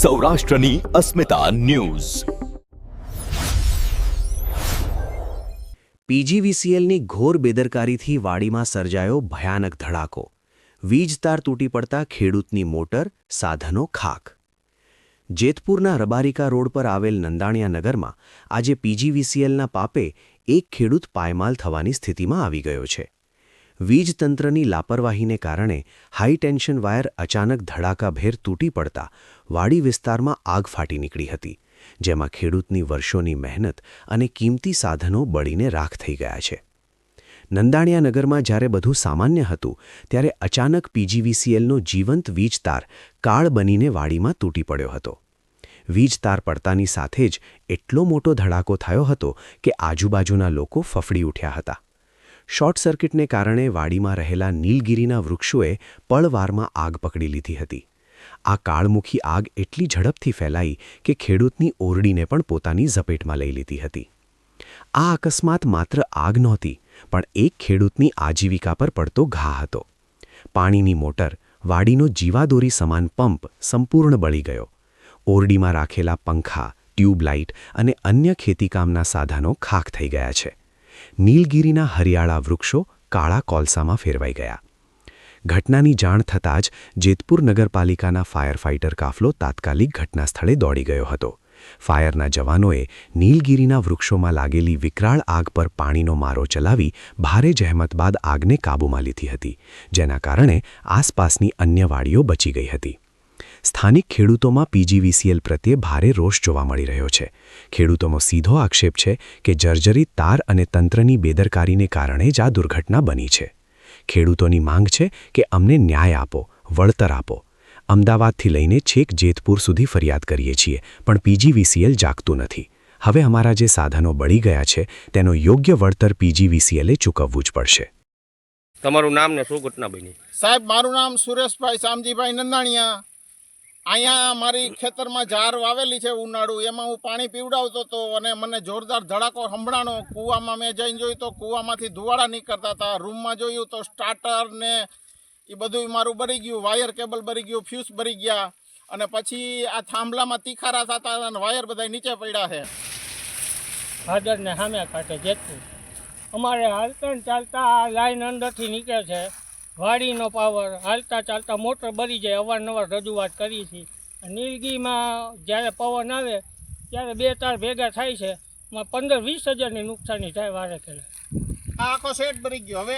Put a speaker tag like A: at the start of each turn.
A: સૌરાષ્ટ્રની અસ્મિતા ન્યૂઝ।
B: પીજીવીસીએલની ઘોર બેદરકારીથી વાડીમાં સર્જાયો ભયાનક ધડાકો। વીજ તાર તૂટી પડતા ખેડૂતની મોટર, સાધનો ખાખ। જેતપુરના રબારિકા રોડ પર આવેલ નંદાણિયા નગરમાં આજે પીજીવીસીએલના પાપે એક ખેડૂત પાયમાલ થવાની સ્થિતિમાં આવી ગયો છે। વીજતંત્રની લાપરવાહીને કારણે હાઈ ટેન્શન વાયર અચાનક ધડાકાભેર તૂટી પડતા વાડી વિસ્તારમાં આગ ફાટી નીકળી હતી, જેમાં ખેડૂતની વર્ષોની મહેનત અને કિંમતી સાધનો બળીને રાખ થઈ ગયા છે। નંદાણિયા નગરમાં જ્યારે બધું સામાન્ય હતું, ત્યારે અચાનક પીજીવીસીએલનો જીવંત વીજતાર કાળ બનીને વાડીમાં તૂટી પડ્યો હતો। વીજતાર પડતાની સાથે જ એટલો મોટો ધડાકો થયો હતો કે આજુબાજુના લોકો ફફડી ઉઠ્યા હતા। શોર્ટ સર્કિટને કારણે વાડીમાં રહેલા નીલગિરીના વૃક્ષોએ પળવારમાં આગ પકડી લીધી હતી। આ કાળમુખી આગ એટલી ઝડપથી ફેલાઈ કે ખેડૂતની ઓરડીને પણ પોતાની ઝપેટમાં લઈ લીધી હતી। આ અકસ્માત માત્ર આગ નહોતી, પણ એક ખેડૂતની આજીવિકા પર પડતો ઘા હતો। પાણીની મોટર, વાડીનો જીવાદોરી સમાન પંપ સંપૂર્ણ બળી ગયો। ઓરડીમાં રાખેલા પંખા, ટ્યુબલાઇટ અને અન્ય ખેતીકામના સાધનો ખાખ થઈ ગયા છે। નીલગિરીના હરિયાળા વૃક્ષો કાળા કોલસામાં ફેરવાઈ ગયા। ઘટનાની જાણ થતાં જ જેતપુર નગરપાલિકાના ફાયર ફાઇટર કાફલો તાત્કાલિક ઘટના સ્થળે દોડી ગયો હતો। ફાયરના જવાનોએ નીલગિરીના વૃક્ષોમાં લાગેલી વિકરાળ આગ પર પાણીનો મારો ચલાવી ભારે જહેમત બાદ આગને કાબૂમાં લીધી હતી, જેના કારણે આસપાસની અન્ય વાડીઓ બચી ગઈ હતી। સ્થાનિક ખેડૂતોમાં પીજીવીસીએલ પ્રત્યે ભારે રોષ જોવા મળી રહ્યો છે। ખેડૂતોનો સીધો આક્ષેપ છે કે જર્જરિત તાર અને તંત્રની બેદરકારીને કારણે જ આ દુર્ઘટના બની છે। ખેડૂતોની માંગ છે કે અમને ન્યાય આપો, વળતર આપો। અમદાવાદથી લઈને છેક જેતપુર સુધી ફરિયાદ કરીએ છીએ, પણ પીજીવીસીએલ જાગતું નથી। હવે અમારા જે સાધનો બળી ગયા છે, તેનો યોગ્ય વળતર પીજીવીસીએલે ચૂકવવું જ પડશે।
C: તમારું નામ ને શું ઘટના બની?
D: સાહેબ, મારું નામ સુરેશભાઈ શામજીભાઈ નંદાણીયા। અહીંયા મારી ખેતરમાં ઝાર વાવેલી છે ઉનાળુ, એમાં હું પાણી પીવડાવતો હતો અને મને જોરદાર ધડાકો સંભળાણો। કૂવામાં મેં જઈને જોયું તો કૂવામાંથી ધુવાડા નીકળતા હતા। રૂમમાં જોયું તો સ્ટાર્ટર ને એ બધું મારું બળી ગયું, વાયર કેબલ બળી ગયું, ફ્યુઝ બળી ગયા અને પછી આ થાંભલામાં તીખારા થતા અને વાયર બધા નીચે પડ્યા છે।
E: હાજરને સામે કાંઠે જેતપુર અમારે હાલતા ને ચાલતા આ લાઈન અંદરથી નીકળે છે। વાડીનો પાવર હાલતા ચાલતા મોટર બળી જાય, અવારનવાર રજૂઆત કરી છે। નીલગીરીમાં જ્યારે પવન આવે ત્યારે બે તાર ભેગા થાય છે, એમાં 15-20 હજારની નુકસાની થાય વારે ખેલે।
D: આ આખો સેટ બળી ગયો। હવે